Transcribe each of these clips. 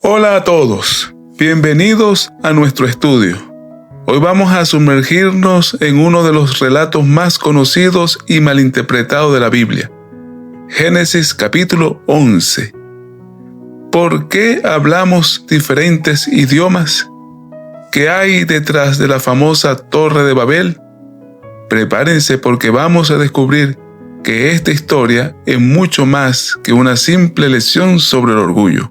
Hola a todos, bienvenidos a nuestro estudio. Hoy vamos a sumergirnos en uno de los relatos más conocidos y malinterpretados de la Biblia, Génesis capítulo 11. ¿Por qué hablamos diferentes idiomas? ¿Qué hay detrás de la famosa Torre de Babel? Prepárense porque vamos a descubrir que esta historia es mucho más que una simple lección sobre el orgullo.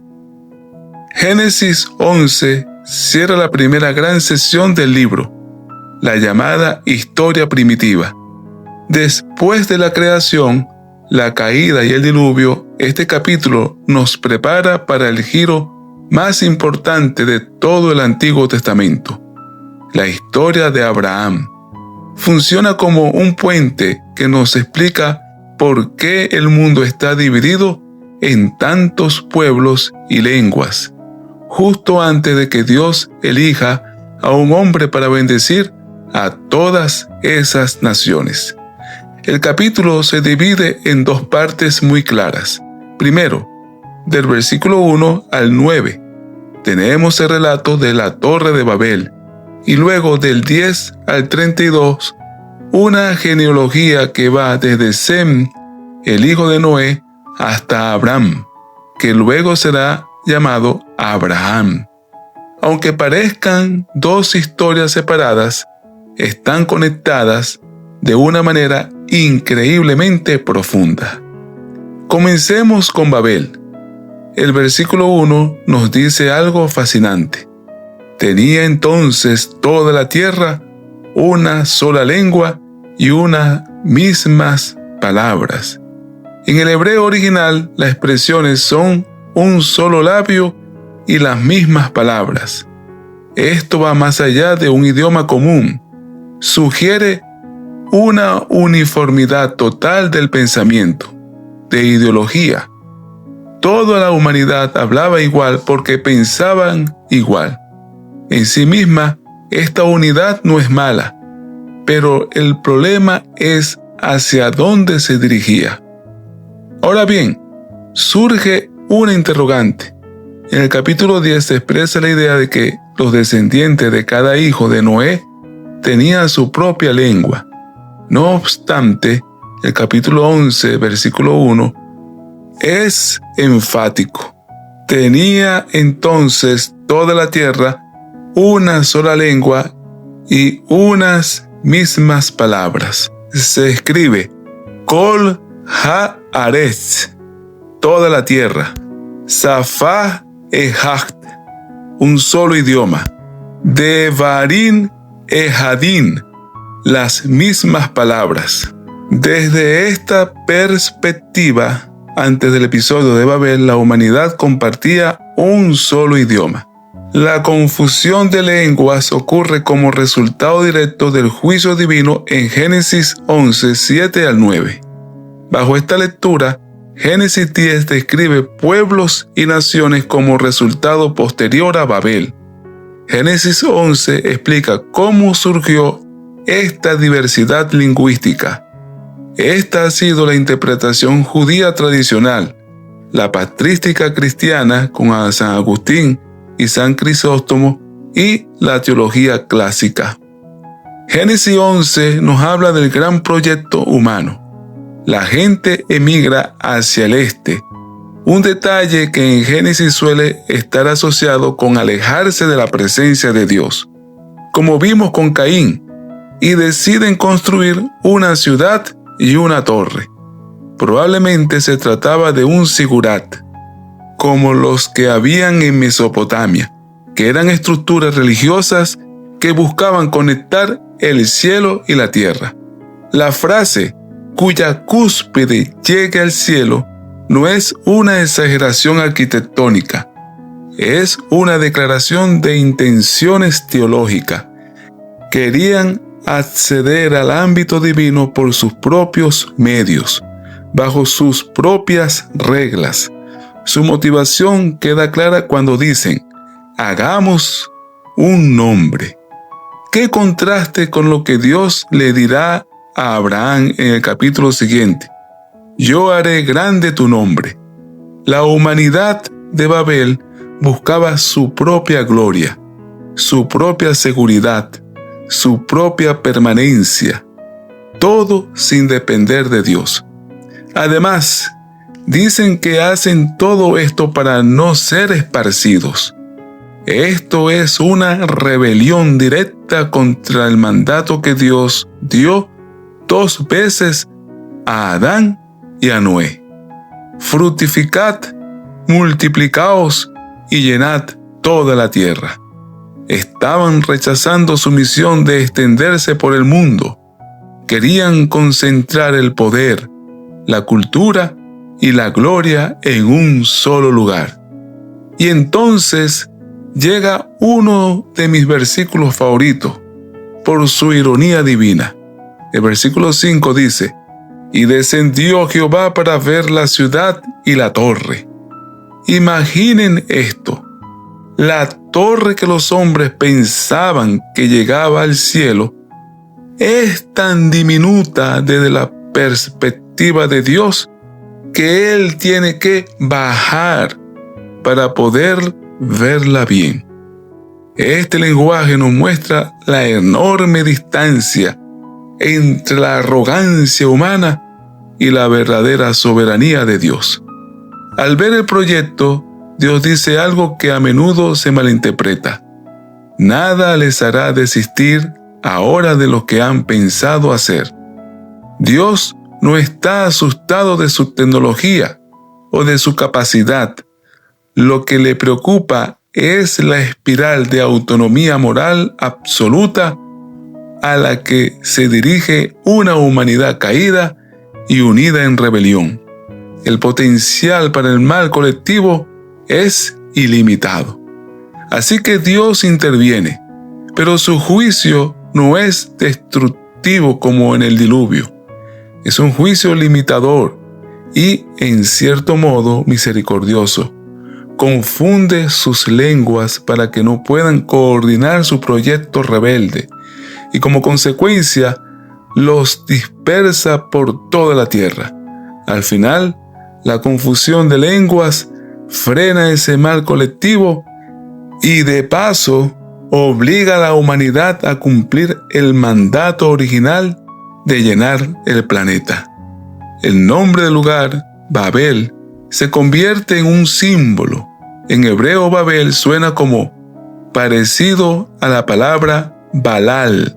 Génesis 11 cierra la primera gran sesión del libro, la llamada historia primitiva. Después de la creación, la caída y el diluvio, este capítulo nos prepara para el giro más importante de todo el Antiguo Testamento, la historia de Abraham. Funciona como un puente que nos explica por qué el mundo está dividido en tantos pueblos y lenguas, justo antes de que Dios elija a un hombre para bendecir a todas esas naciones. El capítulo se divide en dos partes muy claras. Primero, del versículo 1 al 9, tenemos el relato de la Torre de Babel, y luego del 10 al 32, una genealogía que va desde Sem, el hijo de Noé, hasta Abraham, que luego será llamado Abraham. Aunque parezcan dos historias separadas, están conectadas de una manera increíblemente profunda. Comencemos con Babel. El versículo 1 nos dice algo fascinante. Tenía entonces toda la tierra una sola lengua y unas mismas palabras. En el hebreo original, las expresiones son un solo labio y las mismas palabras. Esto va más allá de un idioma común. Sugiere una uniformidad total del pensamiento, de ideología. Toda la humanidad hablaba igual porque pensaban igual. En sí misma, esta unidad no es mala, pero el problema es hacia dónde se dirigía. Ahora bien, surge una interrogante. En el capítulo 10 se expresa la idea de que los descendientes de cada hijo de Noé tenían su propia lengua. No obstante, el capítulo 11, versículo 1, es enfático. Tenía entonces toda la tierra una sola lengua y unas mismas palabras. Se escribe Kol Haaretz, toda la tierra. Safá Ehacht, un solo idioma. Devarim Ehadin, las mismas palabras. Desde esta perspectiva, antes del episodio de Babel, la humanidad compartía un solo idioma. La confusión de lenguas ocurre como resultado directo del juicio divino en Génesis 11, 7 al 9. Bajo esta lectura, Génesis 10 describe pueblos y naciones como resultado posterior a Babel. Génesis 11 explica cómo surgió esta diversidad lingüística. Esta ha sido la interpretación judía tradicional, la patrística cristiana con San Agustín y San Crisóstomo y la teología clásica. Génesis 11 nos habla del gran proyecto humano. La gente emigra hacia el este, un detalle que en Génesis suele estar asociado con alejarse de la presencia de Dios, como vimos con Caín, y deciden construir una ciudad y una torre. Probablemente se trataba de un sigurat, como los que habían en Mesopotamia, que eran estructuras religiosas que buscaban conectar el cielo y la tierra. La frase cuya cúspide llegue al cielo no es una exageración arquitectónica, es una declaración de intenciones teológicas. Querían acceder al ámbito divino por sus propios medios, bajo sus propias reglas. Su motivación queda clara cuando dicen, hagamos un nombre. ¡Qué contraste con lo que Dios le dirá a Abraham en el capítulo siguiente! Yo haré grande tu nombre. La humanidad de Babel buscaba su propia gloria, su propia seguridad, su propia permanencia, todo sin depender de Dios. Además, dicen que hacen todo esto para no ser esparcidos. Esto es una rebelión directa contra el mandato que Dios dio 2 veces a Adán y a Noé. Fructificad, multiplicaos y llenad toda la tierra. Estaban rechazando su misión de extenderse por el mundo. Querían concentrar el poder, la cultura y la gloria en un solo lugar. Y entonces llega uno de mis versículos favoritos, por su ironía divina. El versículo 5 dice: «Y descendió Jehová para ver la ciudad y la torre». Imaginen esto. La torre que los hombres pensaban que llegaba al cielo es tan diminuta desde la perspectiva de Dios que Él tiene que bajar para poder verla bien. Este lenguaje nos muestra la enorme distancia entre la arrogancia humana y la verdadera soberanía de Dios. Al ver el proyecto, Dios dice algo que a menudo se malinterpreta: nada les hará desistir ahora de lo que han pensado hacer. Dios no está asustado de su tecnología o de su capacidad. Lo que le preocupa es la espiral de autonomía moral absoluta a la que se dirige una humanidad caída y unida en rebelión. El potencial para el mal colectivo es ilimitado. Así que Dios interviene, pero su juicio no es destructivo como en el diluvio. Es un juicio limitador y, en cierto modo, misericordioso. Confunde sus lenguas para que no puedan coordinar su proyecto rebelde y, como consecuencia, los dispersa por toda la tierra. Al final, la confusión de lenguas frena ese mal colectivo y, de paso, obliga a la humanidad a cumplir el mandato original de llenar el planeta. El nombre del lugar, Babel, se convierte en un símbolo. En hebreo, Babel suena como parecido a la palabra Balal,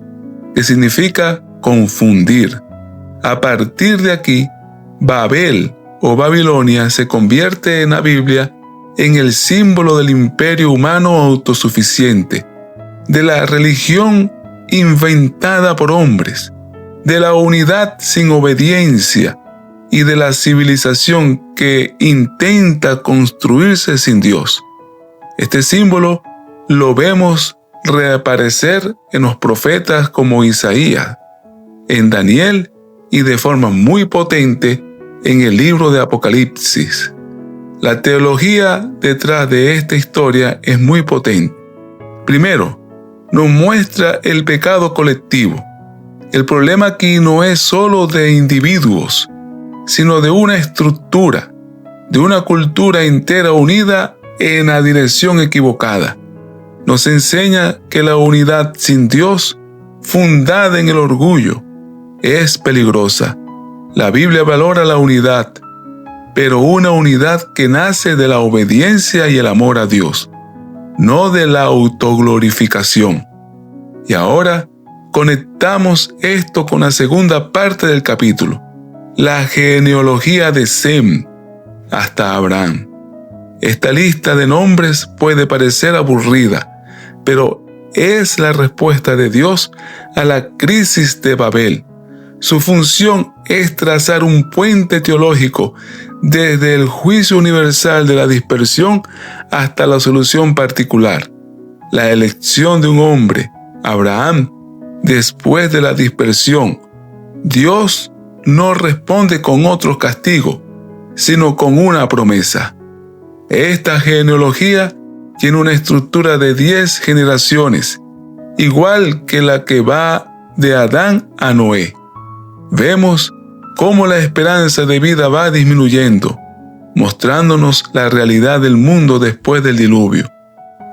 que significa confundir. A partir de aquí, Babel o Babilonia se convierte en la Biblia en el símbolo del imperio humano autosuficiente, de la religión inventada por hombres, de la unidad sin obediencia y de la civilización que intenta construirse sin Dios. Este símbolo lo vemos reaparecer en los profetas como Isaías, en Daniel y de forma muy potente en el libro de Apocalipsis. La teología detrás de esta historia es muy potente. Primero, nos muestra el pecado colectivo. El problema aquí no es solo de individuos, sino de una estructura, de una cultura entera unida en la dirección equivocada. Nos enseña que la unidad sin Dios, fundada en el orgullo, es peligrosa. La Biblia valora la unidad, pero una unidad que nace de la obediencia y el amor a Dios, no de la autoglorificación. Y ahora conectamos esto con la segunda parte del capítulo, la genealogía de Sem hasta Abraham. Esta lista de nombres puede parecer aburrida, pero es la respuesta de Dios a la crisis de Babel. Su función es trazar un puente teológico desde el juicio universal de la dispersión hasta la solución particular, la elección de un hombre, Abraham, después de la dispersión. Dios no responde con otro castigo, sino con una promesa. Esta genealogía tiene una estructura de 10 generaciones, igual que la que va de Adán a Noé. Vemos cómo la esperanza de vida va disminuyendo. mostrándonos la realidad del mundo después del diluvio.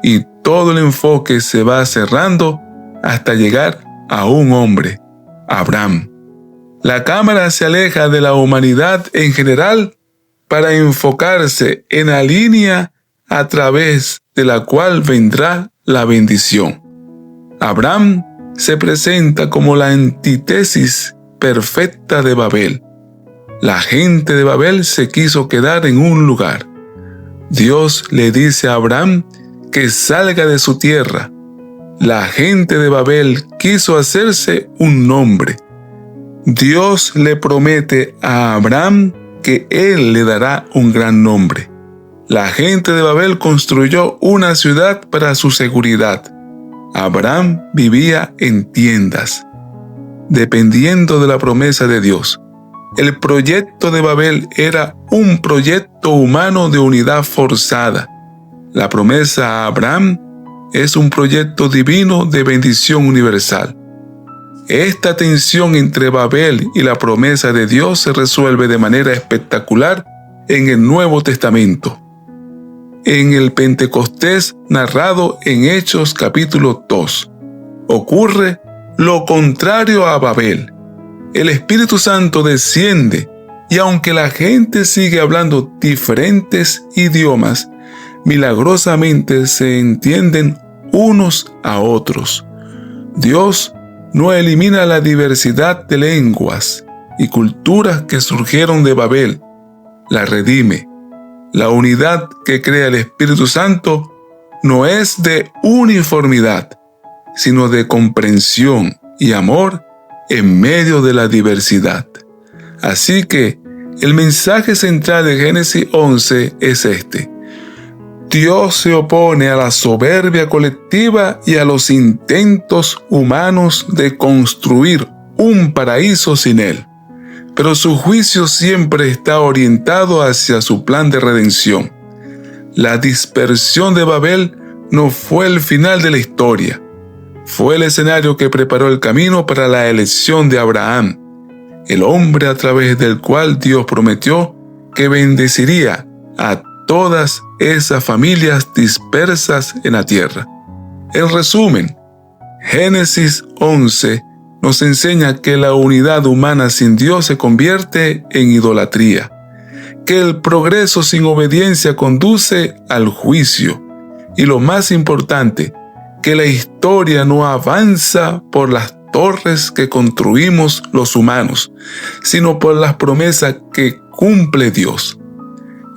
Y todo el enfoque se va cerrando hasta llegar a un hombre, Abraham. La cámara se aleja de la humanidad en general para enfocarse en la línea a través de la cual vendrá la bendición. Abraham se presenta como la antítesis perfecta de Babel. La gente de Babel se quiso quedar en un lugar. Dios le dice a Abraham que salga de su tierra. La gente de Babel quiso hacerse un nombre. Dios le promete a Abraham que él le dará un gran nombre. La gente de Babel construyó una ciudad para su seguridad. Abraham vivía en tiendas, dependiendo de la promesa de Dios. El proyecto de Babel era un proyecto humano de unidad forzada. La promesa a Abraham es un proyecto divino de bendición universal. Esta tensión entre Babel y la promesa de Dios se resuelve de manera espectacular en el Nuevo Testamento. En el Pentecostés narrado en Hechos capítulo 2, ocurre lo contrario a Babel. El Espíritu Santo desciende y aunque la gente sigue hablando diferentes idiomas, milagrosamente se entienden unos a otros. Dios no elimina la diversidad de lenguas y culturas que surgieron de Babel, la redime. La unidad que crea el Espíritu Santo no es de uniformidad, sino de comprensión y amor en medio de la diversidad. Así que el mensaje central de Génesis 11 es este: Dios se opone a la soberbia colectiva y a los intentos humanos de construir un paraíso sin Él. Pero su juicio siempre está orientado hacia su plan de redención. La dispersión de Babel no fue el final de la historia. Fue el escenario que preparó el camino para la elección de Abraham, el hombre a través del cual Dios prometió que bendeciría a todas esas familias dispersas en la tierra. En resumen, Génesis 11 nos enseña que la unidad humana sin Dios se convierte en idolatría, que el progreso sin obediencia conduce al juicio y, lo más importante, que la historia no avanza por las torres que construimos los humanos, sino por las promesas que cumple Dios.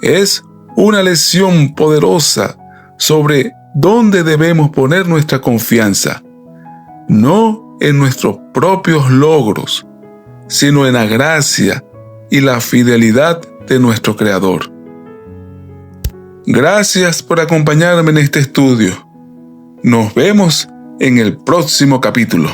Es una lección poderosa sobre dónde debemos poner nuestra confianza, no en nuestros propios logros, sino en la gracia y la fidelidad de nuestro Creador. Gracias por acompañarme en este estudio. Nos vemos en el próximo capítulo.